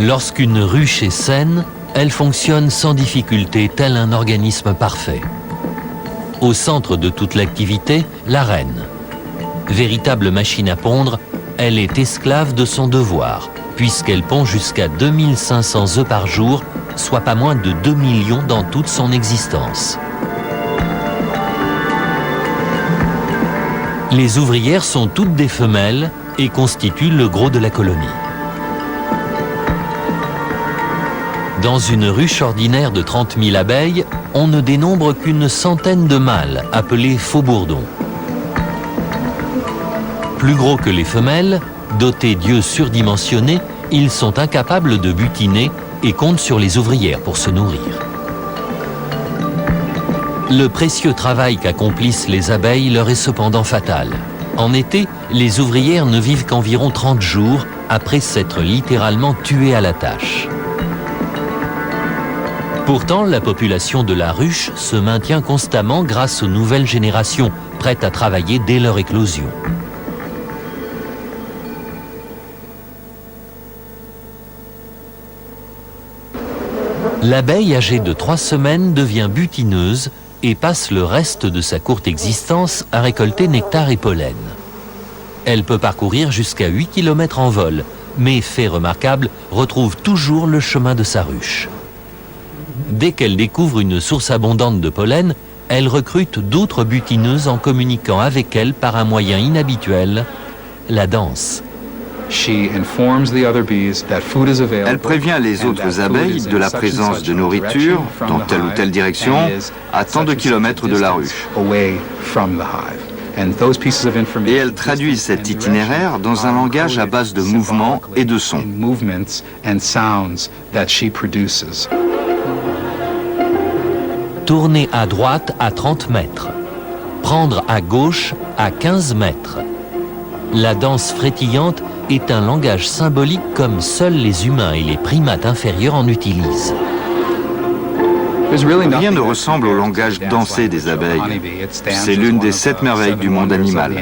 Lorsqu'une ruche est saine, elle fonctionne sans difficulté, tel un organisme parfait. Au centre de toute l'activité, la reine. Véritable machine à pondre, elle est esclave de son devoir, puisqu'elle pond jusqu'à 2500 œufs par jour, soit pas moins de 2 millions dans toute son existence. Les ouvrières sont toutes des femelles et constituent le gros de la colonie. Dans une ruche ordinaire de 30 000 abeilles, on ne dénombre qu'une centaine de mâles, appelés faux-bourdons. Plus gros que les femelles, dotés d'yeux surdimensionnés, ils sont incapables de butiner et comptent sur les ouvrières pour se nourrir. Le précieux travail qu'accomplissent les abeilles leur est cependant fatal. En été, les ouvrières ne vivent qu'environ 30 jours après s'être littéralement tuées à la tâche. Pourtant, la population de la ruche se maintient constamment grâce aux nouvelles générations, prêtes à travailler dès leur éclosion. L'abeille âgée de 3 semaines devient butineuse et passe le reste de sa courte existence à récolter nectar et pollen. Elle peut parcourir jusqu'à 8 km en vol, mais, fait remarquable, retrouve toujours le chemin de sa ruche. Dès qu'elle découvre une source abondante de pollen, elle recrute d'autres butineuses en communiquant avec elles par un moyen inhabituel, la danse. Elle prévient les autres abeilles de la présence de nourriture dans telle ou telle direction à tant de kilomètres de la ruche. Et elle traduit cet itinéraire dans un langage à base de mouvements et de sons. Tourner à droite à 30 mètres. Prendre à gauche à 15 mètres. La danse frétillante est un langage symbolique comme seuls les humains et les primates inférieurs en utilisent. Rien ne ressemble au langage dansé des abeilles. C'est l'une des 7 merveilles du monde animal.